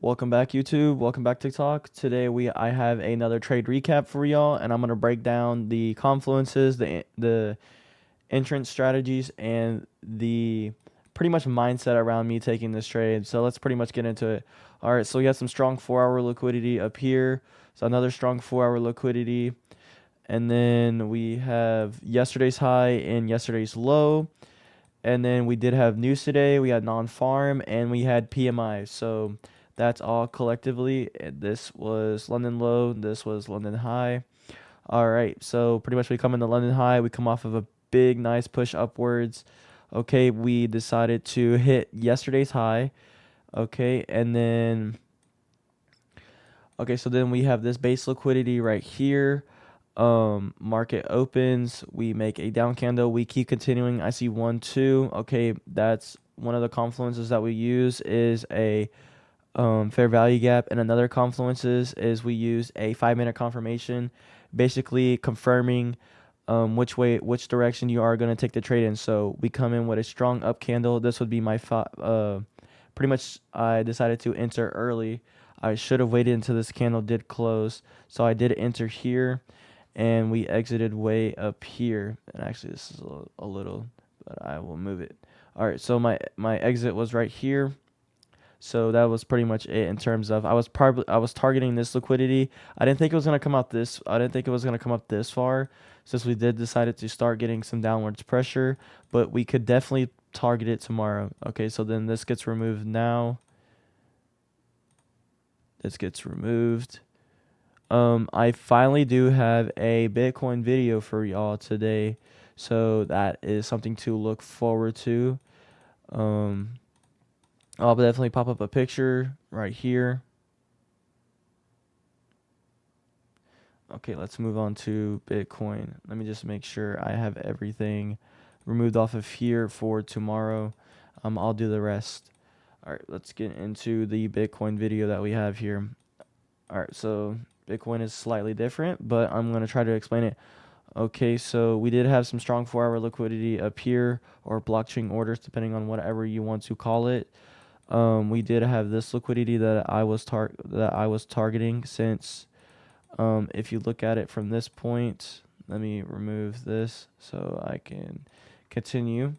Welcome back, YouTube. Welcome back, TikTok. Today I have another trade recap for y'all, and I'm gonna break down the confluences, the entrance strategies, and the pretty much mindset around me taking this trade. So let's pretty much get into it. All right, so we have some strong 4-hour liquidity up here. So another strong 4-hour liquidity, and then we have yesterday's high and yesterday's low. And then we did have news today. We had non-farm and we had PMI. So that's all collectively. This was London low. This was London high. All right. So pretty much we come into London high. We come off of a big, nice push upwards. Okay. We decided to hit yesterday's high. Okay. And then, okay. So then we have this base liquidity right here. Market opens, we make a down candle, we keep continuing. I see 1 2. Okay, that's one of the confluences that we use is a fair value gap, and another confluences is we use a 5-minute confirmation, basically confirming which direction you are going to take the trade in. So we come in with a strong up candle. This would be my pretty much I decided to enter early. I should have waited until this candle did close, so I did enter here, and we exited way up here. And actually, this is a little, but I will move it. All right, so my exit was right here. So that was pretty much it in terms of I was targeting this liquidity. I didn't think it was gonna come out this. I didn't think it was gonna come up this far, since we did decided to start getting some downwards pressure. But we could definitely target it tomorrow. Okay, so then this gets removed now. This gets removed. I finally do have a Bitcoin video for y'all today, so that is something to look forward to. Um, I'll definitely pop up a picture right here. Okay, let's move on to Bitcoin. Let me just make sure I have everything removed off of here for tomorrow. I'll do the rest. All right, let's get into the Bitcoin video that we have here. All right, so Bitcoin is slightly different, but I'm going to try to explain it. Okay, so we did have some strong 4-hour liquidity up here, or blockchain orders, depending on whatever you want to call it. We did have this liquidity that I was targeting, since if you look at it from this point, let me remove this so I can continue.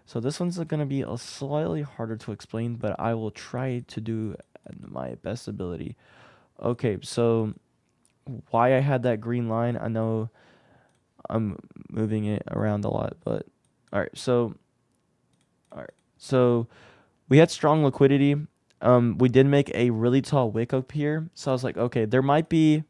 So this one's going to be a slightly harder to explain, but I will try to do my best ability. Okay, so why I had that green line, I know I'm moving it around a lot, but all right. So we had strong liquidity. We did make a really tall wick up here, so I was like, okay, there might be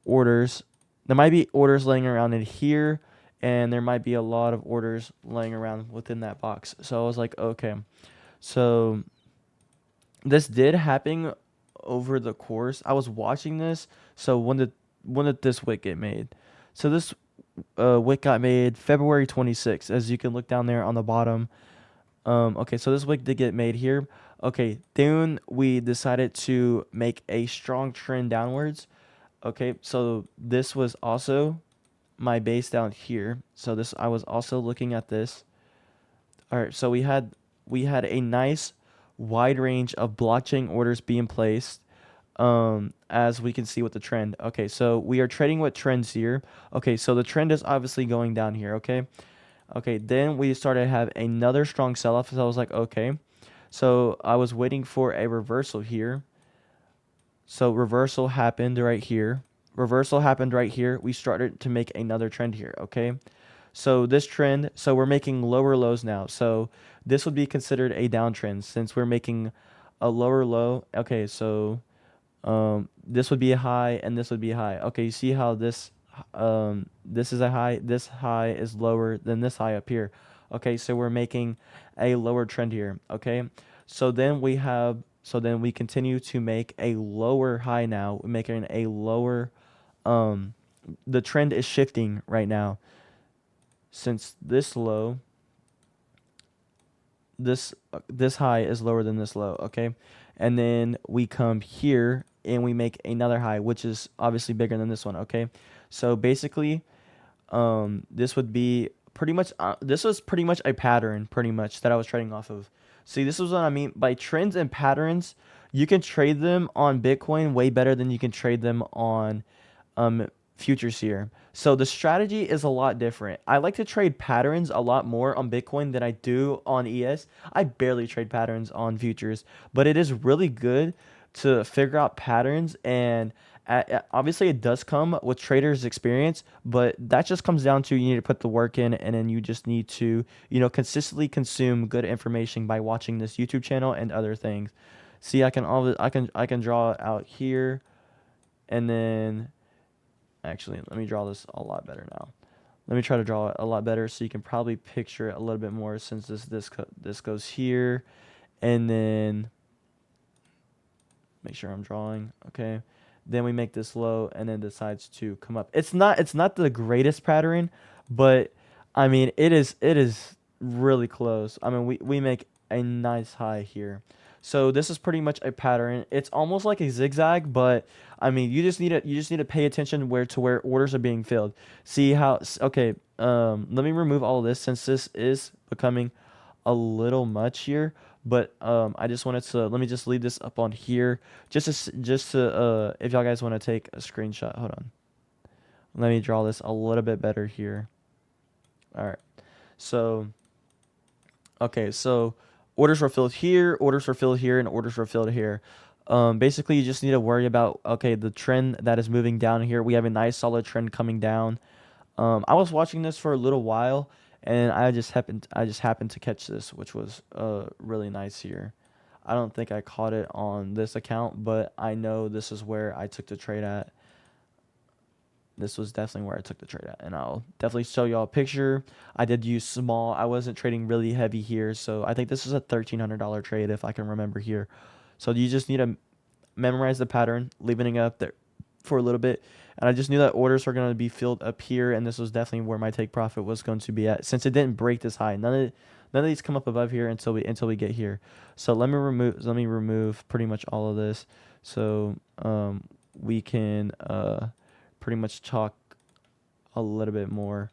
orders. There might be orders laying around in here, and there might be a lot of orders laying around within that box. So I was like, okay. So this did happen over the course. I was watching this. So when did this wick get made? So this wick got made February 26th, as you can look down there on the bottom. Okay, so this wick did get made here. Okay, then we decided to make a strong trend downwards. Okay, so this was also my base down here. So this I was also looking at this. All right, so we had a nice wide range of blockchain orders being placed. As we can see with the trend. Okay, so we are trading with trends here. Okay, so the trend is obviously going down here. Okay, then we started to have another strong sell-off. So I was like, okay. So I was waiting for a reversal here. So reversal happened right here. Reversal happened right here. We started to make another trend here. Okay. So this trend, so we're making lower lows now. So this would be considered a downtrend since we're making a lower low. Okay, so this would be a high and this would be a high. Okay, you see how this is a high, this high is lower than this high up here. Okay, so we're making a lower trend here. Okay, so then we continue to make a lower high now. We're making a lower, the trend is shifting right now, since this low, this high is lower than this low. Okay, and then we come here and we make another high, which is obviously bigger than this one. Okay, so basically this would be pretty much this was pretty much a pattern pretty much that I was trading off of. See, this is what I mean by trends and patterns. you can trade them on Bitcoin way better than you can trade them on um, futures here. So the strategy is a lot different. I like to trade patterns a lot more on Bitcoin than I do on ES. I barely trade patterns on futures, but it is really good to figure out patterns. And obviously it does come with traders experience, but that just comes down to you need to put the work in, and then you just need to, consistently consume good information by watching this YouTube channel and other things. See, I can draw it out here, and then actually, let me draw this a lot better now. Let me try to draw it a lot better so you can probably picture it a little bit more, since this goes here, and then make sure I'm drawing. Okay. Then we make this low and then decides to come up. It's not the greatest pattern, but I mean it is really close. I mean we make a nice high here. So this is pretty much a pattern. It's almost like a zigzag, but I mean you just need to pay attention where orders are being filled. See how okay, let me remove all of this since this is becoming a little much here, but I just wanted to let me just leave this up on here just to if y'all guys want to take a screenshot. Hold on. Let me draw this a little bit better here. All right. So okay, so orders were filled here, orders were filled here, and orders were filled here. Basically, you just need to worry about okay the trend that is moving down here. We have a nice solid trend coming down. I was watching this for a little while, and I just happened to catch this, which was really nice here. I don't think I caught it on this account, but I know this is where I took the trade at. This was definitely where I took the trade at, and I'll definitely show y'all a picture. I did use small. I wasn't trading really heavy here, so I think this is a $1,300 trade if I can remember here. So you just need to memorize the pattern, leaving it up there for a little bit. And I just knew that orders were going to be filled up here, and this was definitely where my take profit was going to be at, since it didn't break this high. None of these come up above here until we get here. So let me remove pretty much all of this, so we can pretty much talk a little bit more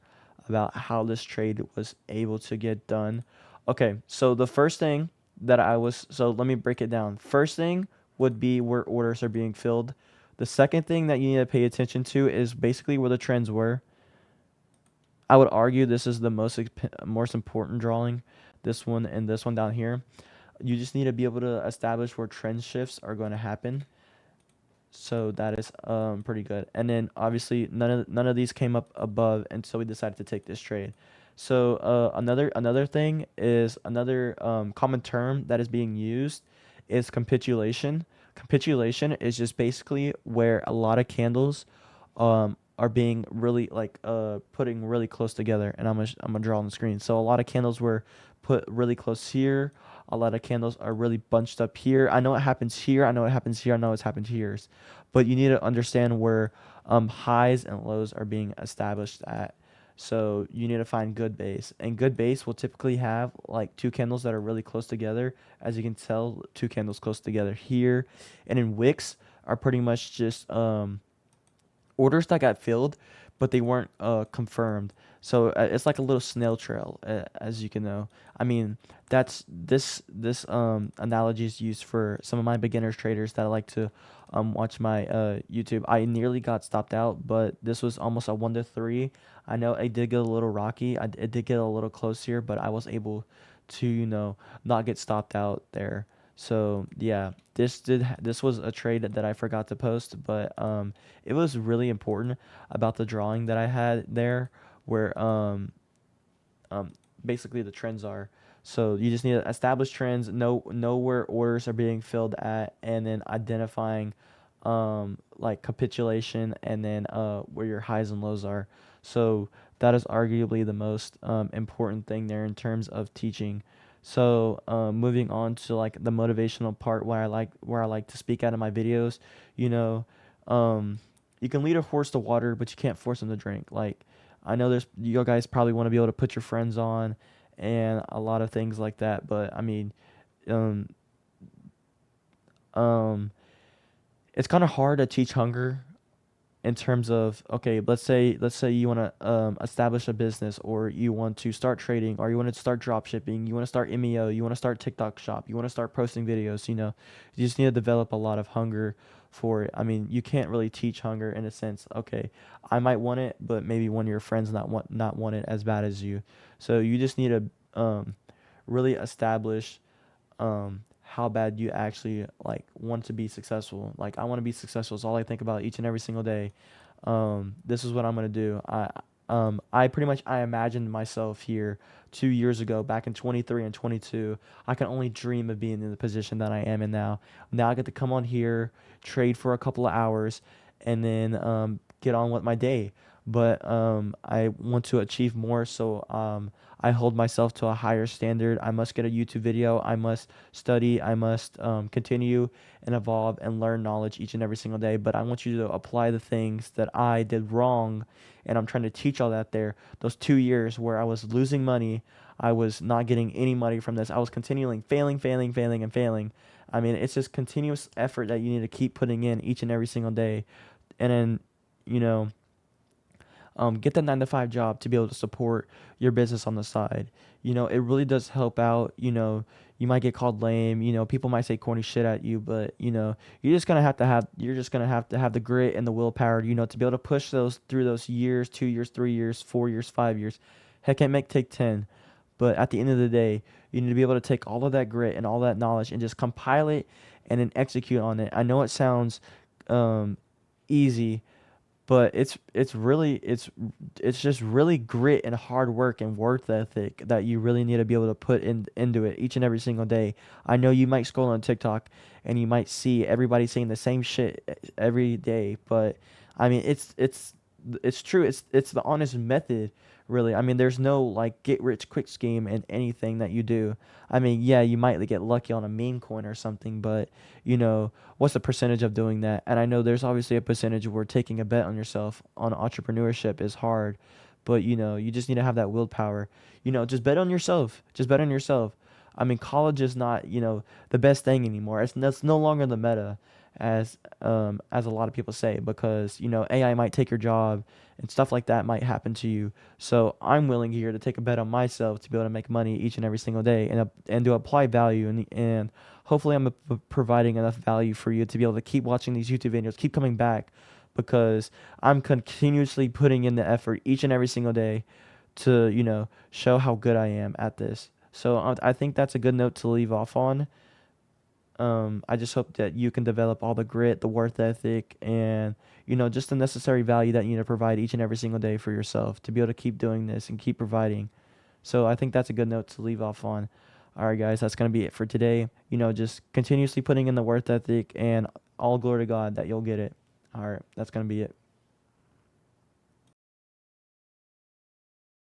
about how this trade was able to get done. Okay, so the first thing so let me break it down. First thing would be where orders are being filled. The second thing that you need to pay attention to is basically where the trends were. I would argue this is the most important drawing, this one and this one down here. You just need to be able to establish where trend shifts are going to happen. So that is pretty good. And then obviously none of these came up above, and so we decided to take this trade. So another thing is another common term that is being used is capitulation. Capitulation is just basically where a lot of candles are being really like putting really close together, and I'm gonna draw on the screen. So a lot of candles were put really close here. A lot of candles are really bunched up here. I know it happens here. I know it happens here. I know it's happened here. But you need to understand where highs and lows are being established at. So you need to find good base. And good base will typically have like two candles that are really close together. As you can tell, two candles close together here. And in wicks are pretty much just orders that got filled, but they weren't confirmed. So it's like a little snail trail, as you can know. I mean, that's this analogy is used for some of my beginners traders that I like to watch my YouTube. I nearly got stopped out, but this was almost a 1 to 3. I know it did get a little rocky. It did get a little close here, but I was able to not get stopped out there. So yeah, this was a trade that I forgot to post, but it was really important about the drawing that I had there, where um basically the trends are. So you just need to establish trends, know where orders are being filled at, and then identifying like capitulation, and then where your highs and lows are. So that is arguably the most important thing there in terms of teaching. So moving on to like the motivational part, where I like to speak out of my videos, you know, you can lead a horse to water, but you can't force him to drink. Like I know you guys probably want to be able to put your friends on, and a lot of things like that. But I mean, um, um, it's kind of hard to teach hunger in terms of, okay, let's say you want to establish a business, or you want to start trading, or you want to start drop shipping, you want to start MEO, you want to start TikTok shop, you want to start posting videos, you just need to develop a lot of hunger for it. I mean, you can't really teach hunger in a sense. Okay, I might want it, but maybe one of your friends not want it as bad as you. So you just need to really establish how bad you actually like want to be successful. Like, I want to be successful. It's all I think about each and every single day. This is what I'm gonna do. I pretty much I imagined myself here 2 years ago, back in 23 and 22. I can only dream of being in the position that I am in now. Now I get to come on here, trade for a couple of hours, and then get on with my day. But I want to achieve more, so I hold myself to a higher standard. I must get a YouTube video. I must study. I must continue and evolve and learn knowledge each and every single day. But I want you to apply the things that I did wrong, and I'm trying to teach all that there. Those 2 years where I was losing money, I was not getting any money from this. I was continually failing, failing, failing, and failing. I mean, it's just continuous effort that you need to keep putting in each and every single day. And then, you know, get that 9 to 5 job to be able to support your business on the side. It really does help out. You might get called lame. People might say corny shit at you, but you're just gonna have the grit and the willpower. To be able to push those through those years, 2 years, 3 years, 4 years, 5 years. Heck, it may take 10. But at the end of the day, you need to be able to take all of that grit and all that knowledge and just compile it and then execute on it. I know it sounds um, easy, but it's just really grit and hard work and work ethic that you really need to be able to put into it each and every single day. I know you might scroll on TikTok and you might see everybody saying the same shit every day, but I mean, it's true. It's the honest method, really. I mean, there's no like get rich quick scheme in anything that you do. I mean, yeah, you might get lucky on a meme coin or something, but what's the percentage of doing that? And I know there's obviously a percentage where taking a bet on yourself on entrepreneurship is hard, but you just need to have that willpower. Just bet on yourself. Just bet on yourself. I mean, college is not, the best thing anymore. That's no longer the meta, as a lot of people say, because AI might take your job and stuff like that might happen to you. So I'm willing here to take a bet on myself to be able to make money each and every single day, and to apply value, and hopefully I'm providing enough value for you to be able to keep watching these YouTube videos, keep coming back, because I'm continuously putting in the effort each and every single day to show how good I am at this. So I think that's a good note to leave off on. I just hope that you can develop all the grit, the worth ethic, and just the necessary value that you need to provide each and every single day for yourself to be able to keep doing this and keep providing. So I think that's a good note to leave off on. All right, guys, that's gonna be it for today. Just continuously putting in the worth ethic, and all glory to God that you'll get it. All right, that's gonna be it.